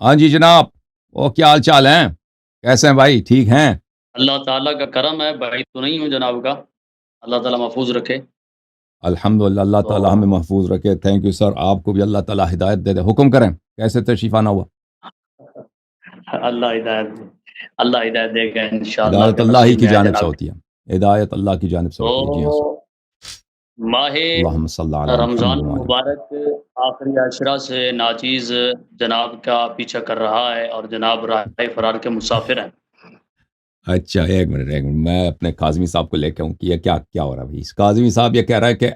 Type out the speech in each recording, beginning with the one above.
ہاں جی جناب، وہ کیا حال چال ہیں؟ کیسے ہیں بھائی؟ ٹھیک ہیں؟ اللہ تعالیٰ کا کرم ہے، بعید تو نہیں ہوں جناب کا۔ اللہ تعالیٰ محفوظ رکھے۔ الحمدللہ، اللہ تو تعالی ہمیں محفوظ رکھے۔ تھینک یو سر، آپ کو بھی اللہ تعالی ہدایت دے دے۔ حکم کریں، کیسے تشریف آنا ہوا؟ اللہ ہدایت دے، اللہ ہدایت دے گا انشاءاللہ ہدایت کے اللہ ہی نصیب کی میں ہے جانب سے جناب۔ ہوتی ہے، ہدایت اللہ کی جانب سے تو ہوتی ہے۔ جی ہاں سر، ماہ اللہم صلی علی رمضان محمد وعلی۔ المبارک آخری عشرہ سے ناچیز جناب کا پیچھا کر رہا ہے، اور جناب راہ فرار کے مسافر ہیں۔ اچھا، ایک منٹ میں اپنے کاظمی صاحب کو لے کے ہوں کہ یہ کیا کیا ہو رہا ہے بھائی۔ کاظمی صاحب یہ کہہ رہا ہے کہ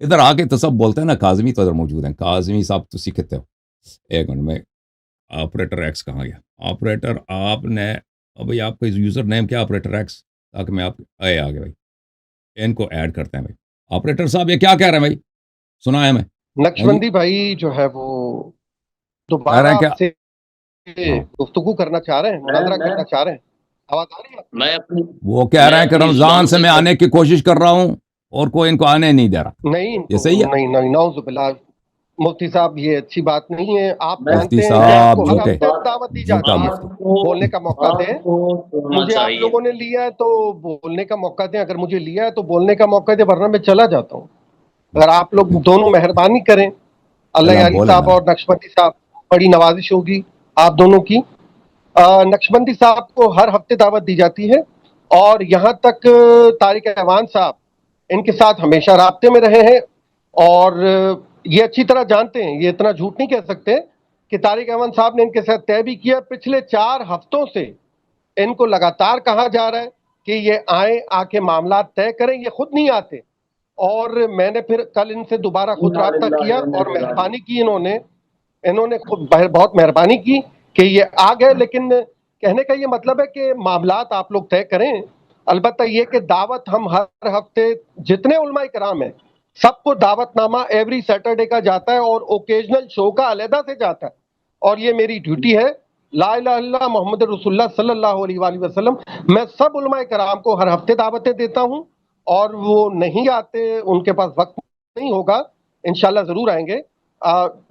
ادھر آ کے تو سب بولتے ہیں نا، کاظمی تو ادھر موجود ہیں۔ کاظمی صاحب تو سیکھتے ہو۔ ایک منٹ میں، آپریٹر ایکس کہاں گیا؟ آپریٹر آپ نے بھائی، آپ کا یوزر نیم کیا آپریٹر ایکس؟ تاکہ میں آپ آگے بھائی ان کو ایڈ کرتے ہیں بھائی۔ آپریٹر صاحب یہ کیا کہہ رہے ہیں بھائی؟ سنا ہے میں؟ ہاں جی، نقشبندی بھائی جو ہے وہ کہہ رہے دوبارہ ہیں آپ کیا؟ سے ہاں، گفتگو کرنا چاہ رہے ہیں، مناظرہ میں کرنا چاہ رہے ہیں۔ آواز آ رہی ہے آپ میں اپنی وہ کہہ میں رہے ہیں کہ اپنی رمضان زبان سے سے میں آنے کی کوشش کر رہا ہوں اور کوئی ان کو آنے نہیں دے رہا۔ کو؟ نہیں یہ صحیح ہے؟ نہیں نہیں، نعوذ باللہ مفتی صاحب، یہ اچھی بات نہیں ہے۔ آپ میں مفتی جانتے ہیں کہ آپ صاحب کو ہر جھوٹے، ہفتے دعوت دی جھوٹا جاتی ہے، مفتی۔ بولنے کا موقع آپ دیں۔ کو سننا مجھے آپ چاہیے۔ لوگوں نے لیا ہے تو بولنے کا موقع دیں، اگر مجھے لیا ہے تو بولنے کا موقع دیں، ورنہ میں چلا جاتا ہوں۔ اگر آپ لوگ دونوں مہربانی کریں، اللہ چلا یاری بولے نا صاحب اور نقشبندی صاحب، بڑی نوازش ہوگی آپ دونوں کی۔ نقشبندی صاحب کو ہر ہفتے دعوت دی جاتی ہے، اور یہاں تک طارق اعوان صاحب ان کے ساتھ ہمیشہ رابطے میں رہے ہیں، اور یہ اچھی طرح جانتے ہیں، یہ اتنا جھوٹ نہیں کہہ سکتے کہ طارق اعوان صاحب نے ان کے ساتھ طے بھی کیا۔ پچھلے 4 ہفتوں سے ان کو لگاتار کہا جا رہا ہے کہ یہ آئیں، آ کے معاملات طے کریں، یہ خود نہیں آتے۔ اور میں نے پھر کل ان سے دوبارہ خود انا رابطہ للہ کیا، و انا اور الیہ مہربانی راجعون۔ کی انہوں نے خود بہت مہربانی کی کہ یہ آ گئے، لیکن کہنے کا یہ مطلب ہے کہ معاملات آپ لوگ طے کریں۔ البتہ یہ کہ دعوت ہم ہر ہفتے جتنے علماء کرام ہیں سب کو دعوت نامہ ایوری سیٹرڈے کا جاتا ہے، اور اوکیجنل شو کا علیحدہ سے جاتا ہے، اور یہ میری ڈیوٹی ہے۔ لا الہ الا اللہ محمد رسول اللہ صلی اللہ علیہ وآلہ وسلم۔ میں سب علماء کرام کو ہر ہفتے دعوتیں دیتا ہوں، اور وہ نہیں آتے، ان کے پاس وقت نہیں ہوگا، انشاءاللہ ضرور آئیں گے۔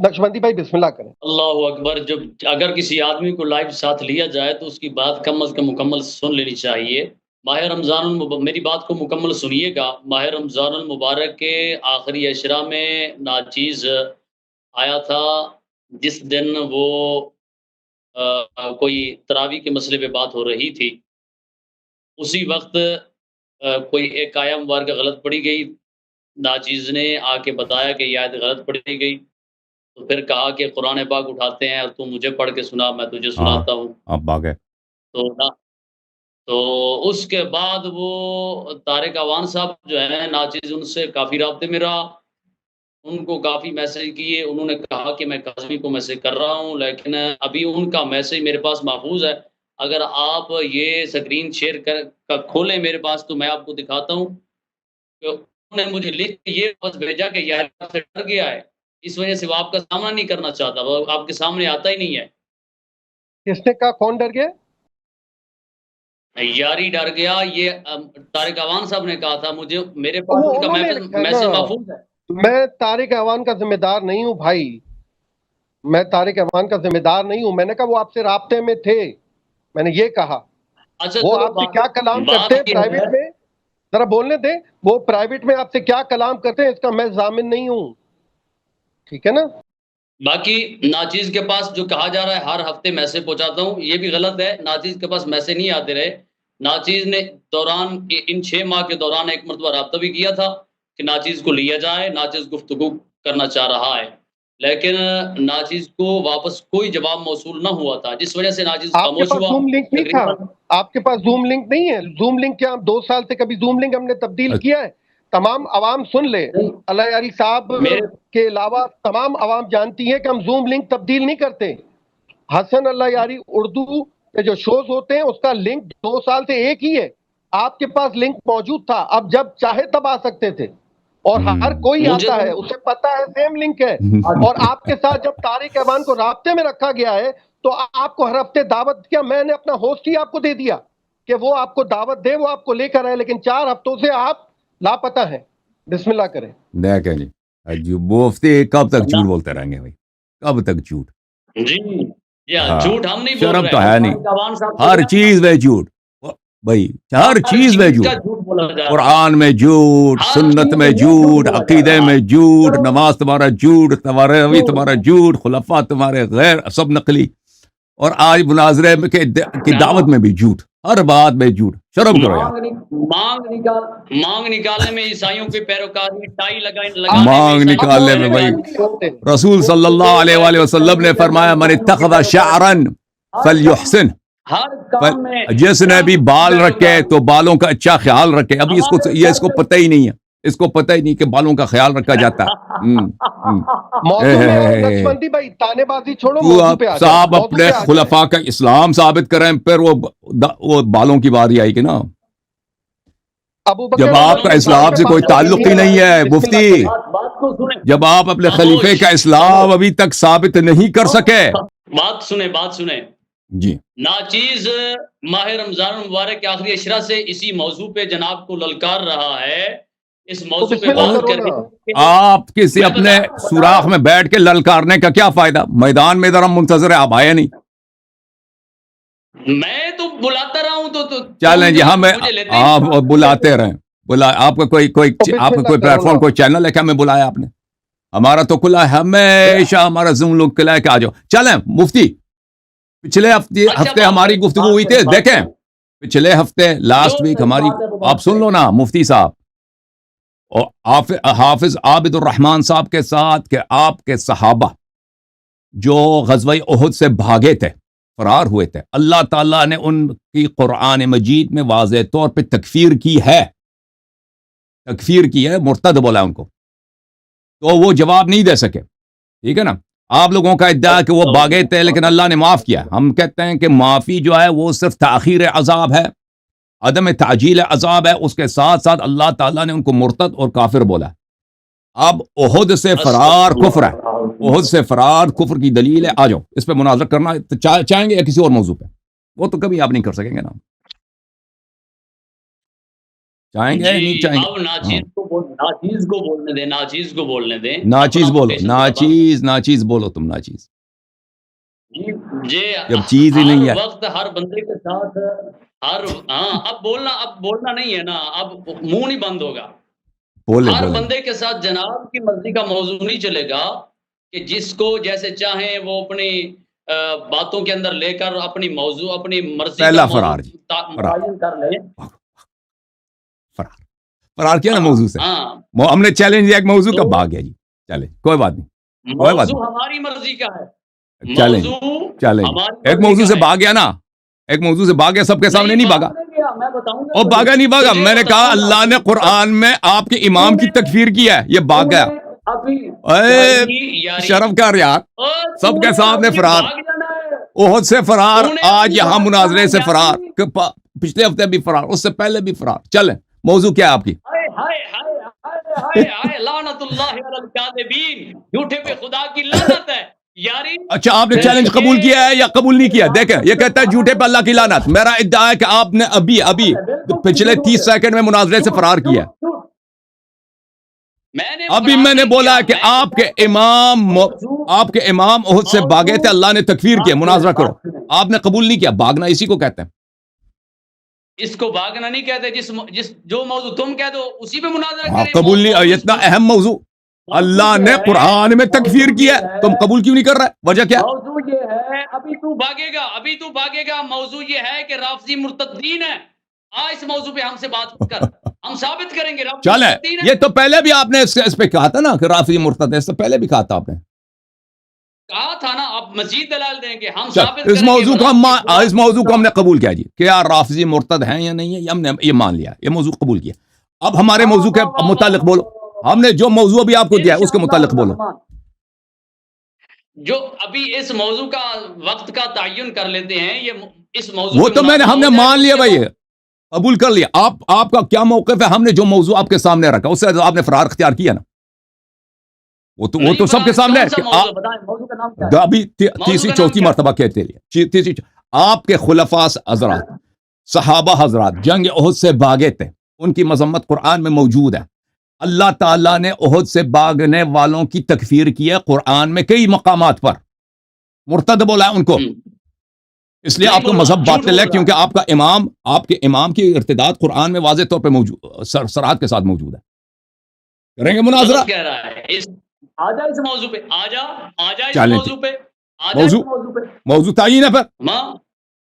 نقشبندی بھائی بسم اللہ کریں۔ اللہ اکبر۔ جب اگر کسی آدمی کو لائیو ساتھ لیا جائے تو اس کی بات کم از کم مکمل سن لینی چاہیے۔ ماہ رمضان میری بات کو مکمل سنیے گا۔ ماہ رمضان المبارک کے آخری عشرہ میں ناچیز آیا تھا، جس دن وہ کوئی تراویح کے مسئلے پہ بات ہو رہی تھی، اسی وقت کوئی ایک آیا مبارکہ غلط پڑی گئی۔ ناچیز نے آ کے بتایا کہ یہ آیت غلط پڑھی گئی، تو پھر کہا کہ قرآن پاک اٹھاتے ہیں اور تم مجھے پڑھ کے سنا، میں تجھے ہاں، سناتا ہوں۔ اب آ گئے۔ تو تو اس کے بعد وہ طارق اعوان صاحب جو ہیں ناچیز، ان سے کافی رابطے میں رہا، ان کو کافی میسج کیے، انہوں نے کہا کہ میں کاظمی کو میسج کر رہا ہوں، لیکن ابھی ان کا میسج میرے پاس محفوظ ہے۔ اگر آپ یہ سکرین شیئر کھولیں میرے پاس تو میں آپ کو دکھاتا ہوں کہ انہوں نے مجھے لکھ کے یہ بس بھیجا کہ یار آپ سے ڈر گیا ہے، اس وجہ سے وہ آپ کا سامنا نہیں کرنا چاہتا، وہ آپ کے سامنے آتا ہی نہیں ہے۔ کس نے کہا کون ڈر گیا؟ یاری ڈر گیا، یہ طارق اعوان صاحب نے کہا تھا مجھے، میرے پاس وہ ان کا انہوں نے لکھا ہے نا، میسج محفوظ ہے۔ میں طارق اعوان کا ذمہ دار نہیں ہوں بھائی، میں طارق اعوان کا ذمہ دار نہیں ہوں۔ میں نے کہا وہ آپ سے رابطے میں تھے، میں نے یہ کہا۔ اچھا وہ چلو، آپ سے کیا کلام کرتے بات ہیں یہ ہے، پرائیویٹ میں، ذرا بولنے دیں۔ وہ پرائیویٹ میں آپ سے کیا کلام کرتے ہیں اس کا میں ضامن نہیں ہوں، ٹھیک ہے نا؟ باقی ناچیز کے پاس جو کہا جا رہا ہے ہر ہفتے میسج پہنچاتا ہوں، یہ بھی غلط ہے۔ ناچیز کے پاس میسج نہیں آتے رہے۔ ناچیز نے ان 6 ماہ کے دوران ایک مرتبہ رابطہ بھی کیا تھا کہ ناچیز کو لیا جائے، ناچیز گفتگو کرنا چاہ رہا ہے، لیکن ناچیز کو واپس کوئی جواب موصول نہ ہوا تھا، جس وجہ سے ناچیز آپ کے خاموش پاس ہوا زوم لنک نہیں تھا؟ تقریباً۔ آپ کے پاس زوم لنک نہیں ہے؟ زوم لنک کیا 2 سال سے کبھی زوم لنک ہم نے تبدیل کیا ہے؟ تمام عوام سن لے، اللہ یاری صاحب میرے کے علاوہ تمام عوام جانتی ہے کہ ہم زوم لنک تبدیل نہیں کرتے۔ حسن اللہ یاری اردو کے جو شوز ہوتے ہیں اس کا لنک 2 سال سے ایک ہی ہے۔ آپ کے پاس لنک موجود تھا، اب جب چاہے تب آ سکتے تھے، اور ہر کوئی مجھے آتا ہے، اسے پتا ہے سیم لنک ہے۔ اور آپ کے ساتھ جب طارق اعوان کو رابطے میں رکھا گیا ہے تو آپ کو ہر ہفتے دعوت کیا، میں نے اپنا ہوسٹ ہی آپ کو دے دیا کہ وہ آپ کو دعوت دے، وہ آپ کو لے کر آئے، لیکن 4 ہفتوں سے آپ لاپتہ ہیں۔ بسم اللہ کریں۔ دیکھیں جی، مفتی کب تک نہ جھوٹ بولتے رہیں گے بھائی؟ کب تک جھوٹ؟ جی ہاں جھوٹ ہم نہیں بول شرم رہے تو ہے نہیں، عوان صاحب کو ہر چیز میں جھوٹ بھائی، ہر چیز میں کا جھوٹ، جھوٹ بولا جا رہا ہے، قرآن میں جھوٹ، ہر سنت چیز میں جھوٹ جھوٹ، بولا جا عقیدے رہا میں ہے۔ جھوٹ، چلو، نماز تمہارا جھوٹ، تمہارے روی جھوٹ تمہارا جھوٹ، خلفاء تمہارے غیر، سب نقلی، اور آج مناظرے میں کی دعوت میں بھی جھوٹ، ہر بات میں جھوٹ، شرم کرو یار، مانگ نکالنے میں عیسائیوں کے پیروکاری، ٹائی لگانے میں مانگ عیسائیوں کے نکالنے میں بھائی پیروکاری، رسول صلی اللہ علیہ وآلہ وسلم نے فرمایا من اتخذ شعرا فلیحسن، ہر کام میں جس نے بھی بال رکھے تو بالوں کا اچھا خیال رکھے. ابھی اس کو پتہ ہی نہیں ہے، اس کو پتہ ہی نہیں کہ بالوں کا خیال رکھا جاتا ہے. موضوع میں نقشبندی بھائی تانے بازی چھوڑو، تو موضوع آپ پہ آ جاؤ، صاحب موضوع اپنے پہ آ جائیں۔ خلفاء کا اسلام ثابت کریں، پھر وہ بالوں کی باری آئے گی نا. ابو بکر جب آپ کا اسلام سے کوئی تعلق ہی نہیں ہے مفتی، بات کو سنیں، جب آپ اپنے خلیفے کا اسلام ابھی تک ثابت نہیں کر سکے. بات سنیں جی ناچیز ماہ رمضان المبارک کے آخری اشرا سے اسی موضوع پہ جناب کو للکار رہا ہے، اس موضوع بسم پہ اللہ بات کرو کرنے نا۔ آپ کسی میں اپنے بتا سوراخ میں بیٹھ کے للکارنے کا کیا فائدہ؟ میدان میں ادھر ہم منتظر ہیں، آپ آئے نہیں. میں تو بلاتا رہا ہوں تو چلیں جی، ہمیں مجھے لیتے ہی آپ بلاتے رہیں. آپ کا کوئی بسم آپ کا اللہ کوئی کرو پلیٹ فارم، نا۔ کوئی چینل ہے کیا؟ ہمیں بلایا آپ نے؟ ہمارا تو کھلا ہے ہمیشہ، ہمارا زوم لوگ کھلا ہے کہ آ جاؤ. چلیں مفتی، پچھلے ہفتے ہماری گفتگو ہوئی تھی، دیکھیں پچھلے ہفتے لاسٹ ویک ہماری، آپ سن لو نا مفتی صاحب، اور حافظ عابد الرحمان صاحب کے ساتھ، کہ آپ کے صحابہ جو غزوہ احد سے بھاگے تھے، فرار ہوئے تھے، اللہ تعالیٰ نے ان کی قرآن مجید میں واضح طور پہ تکفیر کی ہے، مرتد بولا ان کو. تو وہ جواب نہیں دے سکے، ٹھیک ہے نا. آپ لوگوں کا ادعا ہے کہ وہ بھاگے تھے لیکن اللہ نے معاف کیا. ہم کہتے ہیں کہ معافی جو ہے وہ صرف تاخیر عذاب ہے، عدم تعجیل عذاب ہے، اس کے ساتھ ساتھ اللہ تعالیٰ نے ان کو مرتد اور کافر بولا. اب احد سے فرار کفر ہے، احد سے فرار کفر کی دلیل ہے. آ جاؤ اس پہ مناظرہ کرنا چاہیں گے یا کسی اور موضوع پہ؟ وہ تو کبھی آپ نہیں کر سکیں گے نا. چاہیں گے نہیں چاہیں گے؟ اب ناچیز کو بولنے دیں. ناچیز اپنا بولو، quotation ناچیز بولو تم، ناچیز جی جب چیز ہی نہیں ہے. ہر وقت ہر بندے کے ساتھ اب بولنا نہیں ہے نا، اب منہ نہیں بند ہوگا. ہر بولیں بندے کے ساتھ جناب کی مرضی کا موضوع نہیں چلے گا کہ جس کو جیسے چاہیں وہ اپنی باتوں کے اندر لے کر اپنی موضوع، اپنی مرضی پہلا کا فرار جی، موضوع فرار متعین کر لیں. فرار کیا نا موضوع سے. ہاں ہم نے چیلنج دیا ایک موضوع کا، بھاگ گیا جی. چلے کوئی بات نہیں، کوئی بات موضوع نہیں، ہماری مرضی کا ہے، چیلنج ایک موضوع سے بھاگ گیا نا، ایک موضوع سے بھاگ گیا، سب کے سامنے نہیں بھاگا. میں بتاؤں گا اور بھاگا نہیں بھاگا، میں نے کہا اللہ نے قرآن میں آپ کے امام کی تکفیر کی ہے، یہ بھاگ گیا. شرم کر یار، سب کے سامنے فرار، احد سے فرار، آج یہاں مناظرے سے فرار، پچھلے ہفتے بھی فرار، اس سے پہلے بھی فرار. چلیں موضوع کیا ہے آپ کی؟ لعنت اللہ علی الکاذبین، جھوٹے پہ خدا کی لعنت ہے یاری. اچھا آپ نے چیلنج قبول کیا ہے یا قبول نہیں کیا؟ دیکھیں یہ کہتا ہے جھوٹے پہ اللہ کی لعنت. میرا ادعا ہے کہ آپ نے ابھی پچھلے 30 سیکنڈ میں مناظرے سے فرار کیا. ابھی میں نے بولا کہ آپ کے امام احد سے بھاگے تھے، اللہ نے تکفیر کیا، مناظرہ کرو. آپ نے قبول نہیں کیا. بھاگنا اسی کو کہتے ہیں. اس کو بھاگنا نہیں کہتے، جو موضوع تم کہہ دو اسی پہ مناظرہ کریں. قبول نہیں، اتنا اہم موضوع اللہ نے قرآن میں تکفیر کیا ہے، تم قبول کیوں نہیں کر رہے؟ وجہ کیا؟ موضوع یہ ہے، ابھی تو بھاگے گا. موضوع یہ ہے کہ رافضی مرتدین ہے. اس موضوع پہ ہم سے بات کر، ہم ثابت کریں گے رافضی چلیں. مرتدین ہے. یہ تو پہلے بھی آپ نے اس پہ کہا تھا نا کہ رافضی مرتد ہے، اس سے پہلے بھی کہا تھا آپ نے. کہا تھا نا، آپ مزید دلائل دیں گے، ہم چل ثابت کریں اس گے. موضوع کو ہم نے قبول کیا جی کہ یار رافضی مرتد ہیں یا نہیں ہے، یہ ہم نے یہ مان لیا، یہ موضوع قبول کیا. اب ہمارے موضوع کے متعلق بولو. ہم نے جو موضوع ابھی آپ کو دیا ہے اس کے متعلق بولو. جو ابھی اس موضوع کا وقت کا تعین کر لیتے ہیں، یہ اس موضوع وہ تو ہم نے مان لیا بھائی، قبول کر لیا. آپ کا کیا موقف ہے؟ ہم نے جو موضوع آپ کے سامنے رکھا اس سے آپ نے فرار اختیار کیا نا. وہ تو سب کے سامنے ہے کہ ابھی تیسری چوتھی مرتبہ کہتے ہیں آپ کے خلفاء حضرات، صحابہ حضرات جنگ احد سے بھاگے تھے، ان کی مذمت قرآن میں موجود ہے. اللہ تعالیٰ نے احد سے بھاگنے والوں کی تکفیر کی ہے قرآن میں کئی مقامات پر. مرتد بولا ہے ان کو، اس لیے نہیں آپ کا بولا، مذہب جھوٹ باطل ہے، بول رہا کیونکہ آپ کے امام کی ارتداد قرآن میں واضح طور پہ موجود سرات کے ساتھ موجود ہے. کریں گے مناظرہ؟ غلط کہہ رہا ہے. آجا اس موضوع پہ، آجا اس چلیں موضوع پہ، آجا اس موضوع پہ. موضوع تعین ہے، پھر ماں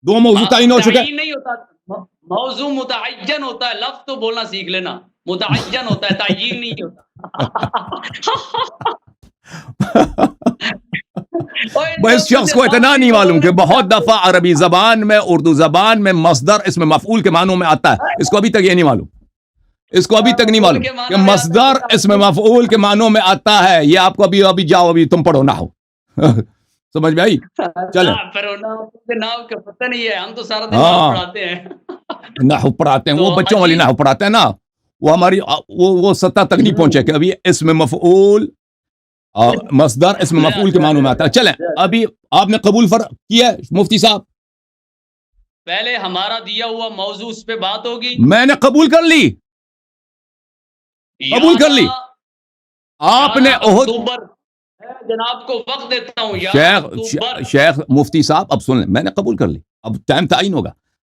2 موضوع تعین ہو چکے. تعین نہیں ہوتا، موضوع متعین ہوتا ہے. لفظ تو بولنا سیکھ لینا. متعین ہوتا ہے، تعین نہیں ہوتا. اس شخص کو اتنا نہیں معلوم کہ بہت دفعہ عربی زبان میں، اردو زبان میں مصدر اس میں مفعول کے معنوں میں آتا ہے. اس کو ابھی تک یہ نہیں معلوم، اس کو ابھی تک نہیں معلوم کہ مصدر اس میں مفعول کے معنوں میں آتا ہے. یہ آپ کو ابھی جاؤ، ابھی تم پڑھو نحو. سمجھ میں آئی؟ چلیں، نحو کا پتہ نہیں ہے، ہم تو سارا دن نحو پڑھاتے ہیں. نحو پڑھاتے ہیں، وہ بچوں والی نحو پڑھاتے ہیں نا، وہ ہماری وہ سطح تک نہیں پہنچے کہ ابھی اس میں مفعول مصدر اس میں مفعول کے معنوں میں آتا ہے. چلیں، ابھی آپ نے قبول کیا مفتی صاحب؟ پہلے ہمارا دیا ہوا موضوع اس پہ بات ہوگی. میں نے قبول کر لی، قبول کر لی. آپ نے احد، جناب کو وقت دیتا ہوں. شیخ مفتی صاحب اب سن لیں، میں نے قبول کر لی، اب ٹائم تعین ہوگا.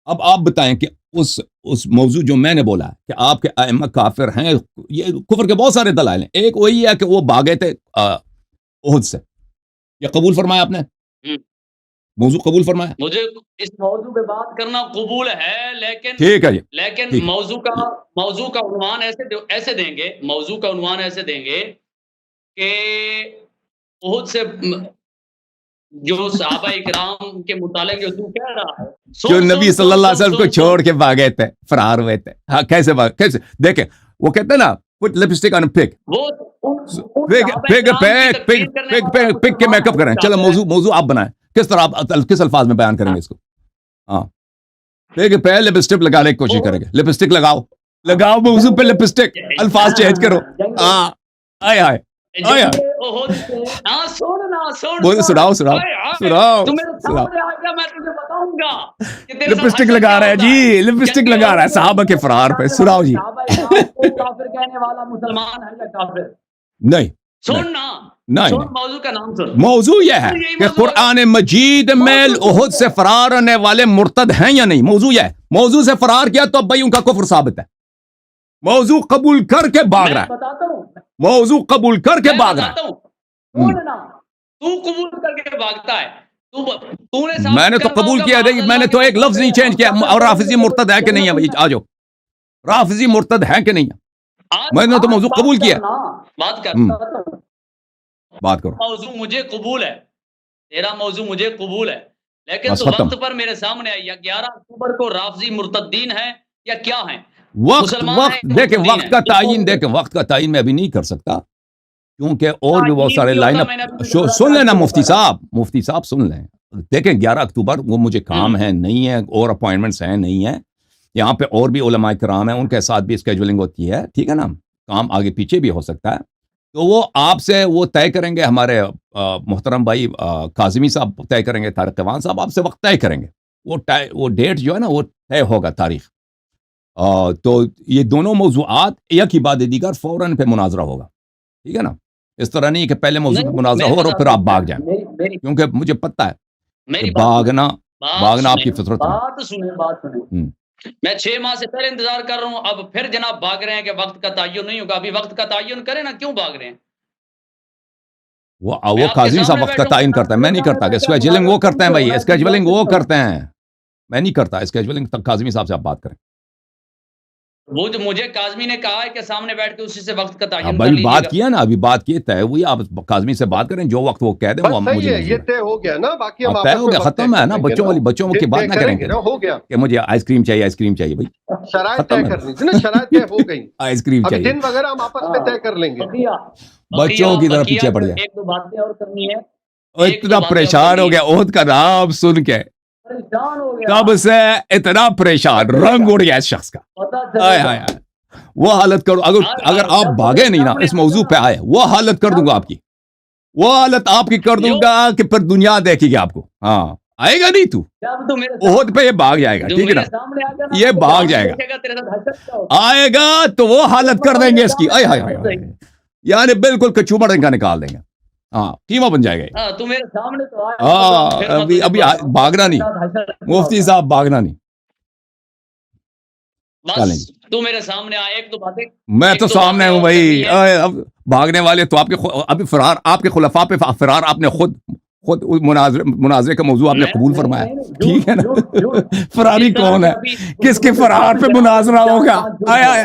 اب آپ بتائیں کہ اس موضوع جو میں نے بولا ہے کہ آپ کے ائمہ کافر ہیں، یہ کفر کے بہت سارے دلائل ہیں. ایک وہی ہے کہ وہ بھاگے تھے احد سے، یہ قبول فرمایا آپ نے؟ موضوع قبول فرمایا؟ مجھے اس موضوع پہ بات کرنا قبول ہے، لیکن ٹھیک ہے جی، لیکن موضوع کا عنوان ایسے دیں گے، موضوع کا عنوان ایسے دیں گے کہ احد سے جو صحابہ اکرام کے متعلق جو تو کہہ رہا ہے، جو نبی صلی اللہ علیہ وسلم کو چھوڑ کے بھاگے تھے، فرار ہوئے تھے. ہاں، کیسے دیکھیں، وہ کہتے ہیں نا پٹ لپسٹک آن پک، پک کے میک اپ کریں. چلو موضوع آپ بنائیں، کس طرح آپ کس الفاظ میں بیان کریں گے اس کو؟ ہاں، پہ لپسٹک لگانے کی کوشش کریں گے. لپسٹک لگاؤ موضوع پہ لپسٹک، الفاظ چینج کرو. ہاں، آئے سناؤ. لپسٹک لگا رہا ہے جی، لپسٹک لگا رہا ہے صحابہ کے فرار پہ. سناؤ جی. کافر کہنے والا مسلمان ہے یا کافر؟ نہیں، موضوع کا نام سن. موضوع یہ ہے کہ قرآن مجید میں احد سے فرار ہونے والے مرتد ہیں یا نہیں. موضوع یہ ہے. موضوع سے فرار کیا تو اب بھائی ان کا کفر ثابت ہے. موضوع قبول کر کے بھاگ رہا ہے، موضوع قبول کر کے بھاگ رہا ہے. تو قبول کر کے بھاگتا ہے. میں نے تو قبول کیا، میں نے تو ایک لفظ نہیں چینج کیا. اور رافضی مرتد ہے کہ نہیں ہے بھائی؟ آ جاؤ، رافضی مرتد ہے کہ نہیں ہے؟ میں نے تو موضوع قبول کیا. بات کرو. موضوع مجھے قبول ہے، تیرا موضوع مجھے قبول ہے، لیکن تو وقت پر میرے سامنے آئی. یا 11 اکتوبر کو رافضی مرتدین ہیں یا کیا ہیں؟ وقت دیکھیں، وقت کا تعین دیکھیں، وقت کا تعین میں ابھی نہیں کر سکتا، کیونکہ اور بھی بہت سارے لائن اپ. سن لینا مفتی صاحب سن لیں. دیکھیں 11 اکتوبر وہ مجھے کام ہے نہیں ہے، اور اپوائنٹمنٹس ہیں نہیں ہے یہاں پہ، اور بھی علماء کرام ہیں، ان کے ساتھ بھی اسکیجولنگ ہوتی ہے. ٹھیک ہے نا، کام آگے پیچھے بھی ہو سکتا ہے. تو وہ آپ سے وہ طے کریں گے، ہمارے محترم بھائی کاظمی صاحب طے کریں گے، طارق ایوان صاحب آپ سے وقت طے کریں گے. وہ ڈیٹ جو ہے نا وہ طے ہوگا، تاریخ. تو یہ دونوں موضوعات ایک ہی بعد دیگر فوراً پہ مناظرہ ہوگا. ٹھیک ہے نا، اس طرح نہیں کہ پہلے موضوع پہ مناظرہ ہو اور پھر آپ بھاگ جائیں، کیونکہ مجھے پتہ ہے کہ بھاگنا آپ کی فطرت ہے. بات سنیں. میں 6 ماہ سے پہلے انتظار کر رہا ہوں، اب پھر جناب بھاگ رہے ہیں کہ وقت کا تعین نہیں ہوگا. ابھی وقت کا تعین کریں نا، کیوں بھاگ رہے ہیں؟ وہ کاظمی صاحب وقت کا تعین کرتا ہے، میں نہیں کرتا. اسکیجولنگ وہ کرتے ہیں بھائی، اسکیجولنگ وہ کرتے ہیں، میں نہیں کرتا. اسکیجولنگ تک کاظمی صاحب سے آپ بات کریں. وہ جو مجھے کاظمی نے کہا ہے کہ سامنے بیٹھ کے اسی سے وقت کا تعین کر بھائی لیجیے گا. بات کیا نا، ابھی بات کی طے ہوئی. آپ کاظمی سے بات کریں، جو وقت وہ کہہ دیں وہ مجھے یہ طے ہو گیا نا، باقی ہم طے ہو گیا، ختم ہے نا. بچوں کی بات نہ کریں کہ مجھے آئس کریم چاہیے بھائی. شرائط طے کرنی تھی نا، شرائط طے ہو گئی. آئس کریم چاہیے، دن وغیرہ ہم آپس میں طے کر لیں گے. بچوں کی طرح پیچھے پڑ جائے. ایک دو باتیں اور کرنی ہے. اتنا پریشان ہو گیا احد کا نام سن کے، کب سے اتنا پریشان، رنگ اڑ گیا اس شخص کا. وہ حالت کرو، اگر آپ بھاگے نہیں نا، اس موضوع پہ آئے، وہ حالت کر دوں گا آپ کی، وہ حالت آپ کی کر دوں گا کہ پھر دنیا دیکھے گی آپ کو. ہاں، آئے گا نہیں تو احد پہ یہ بھاگ جائے گا. ٹھیک ہے نا، یہ بھاگ جائے گا، آئے گا تو وہ حالت کر دیں گے اس کی. یعنی بالکل کچوبڑ کا نکال دیں گے. ہاں قیمہ بن جائے گا. ہاں تو میرے سامنے تو آیا ہاں پھر میں ابھی تجھے ابھی بتاؤں بھاگنا نہیں مفتی صاحب، بھاگنا نہیں. بس چلیں جی، تو میرے سامنے آیا ایک دو باتیں میں تو سامنے ہوں اور بھائی. کرنی ہے. اب بھاگنے والے تو آپ کے ابھی فرار، آپ کے خلفاء پہ فرار آپ نے خود مناظرے کا موضوع آپ نے قبول فرمایا. ٹھیک ہے نا. جھوٹ فراری جس طرح کون سے ہے؟ ابھی کس کے فرار پہ مناظرہ ہوگا؟ آیا آیا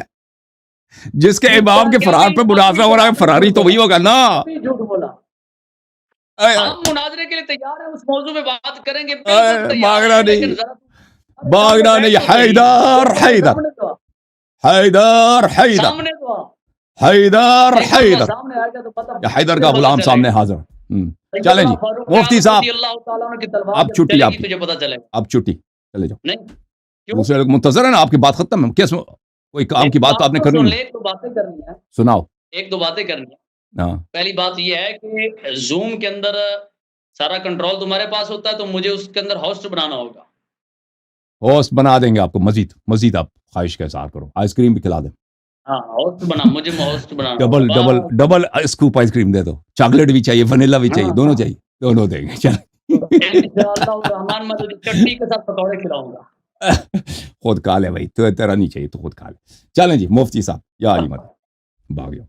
جس کے امام کے فرار پہ مناظرہ ہو رہا ہے فراری تو وہی ہوگا نا. جھوٹ بولا. آیا ہم مناظرے کے لیے تیار ہیں، اس موضوع پہ بات کریں گے، بالکل تیار بھاگنا ہیں، لیکن نہیں، ذرا بھاگنا نہیں. حیدر حیدر سامنے تو حیدر حیدر سامنے تو حیدر حیدر سامنے آ گیا تو پتہ یا حیدر کا غلام سامنے حاضر. چلیں جی مفتی صاحب، اللہ تعالیٰ کی تلوار اب جب چھٹی چلے آپ گی کی، تجھے پتہ چلے گا. اب چھٹی چلے جاؤ. نہیں کیوں؟ دوسرے لوگ منتظر ہے نا، آپ کی بات ختم ہے. کیس کوئی کام کی بات تو آپ نے کرنی سن نہیں. لے، ایک دو باتیں کرنی ہے، سناؤ. ایک دو باتیں کرنی ہے. ہاں پہلی بات یہ ہے کہ زوم کے اندر سارا کنٹرول تمہارے پاس ہوتا ہے، تو مجھے اس کے اندر ہوسٹ بنانا ہوگا. ہوسٹ بنا دیں گے آپ کو. مزید آپ خواہش کا اظہار کرو، آئس کریم بھی کھلا دیں. ہاں ہوسٹ بنا، مجھے ہوسٹ بنانا ڈبل ہوگا. Double double scoop ice cream دے دو. چاکلیٹ بھی چاہیے، ونیلا بھی چاہیے، دونوں چاہیے، دونوں دیں گے. چل انشاءاللہ الرحمن میں تجھے چٹنی کے ساتھ پکوڑے کھلاؤں گا. خود کھا لے بھائی، تو تیرا نہیں چاہیے تو خود کھا لے. چلیں جی مفتی صاحب، یا علی مدد بھاگ جاؤ.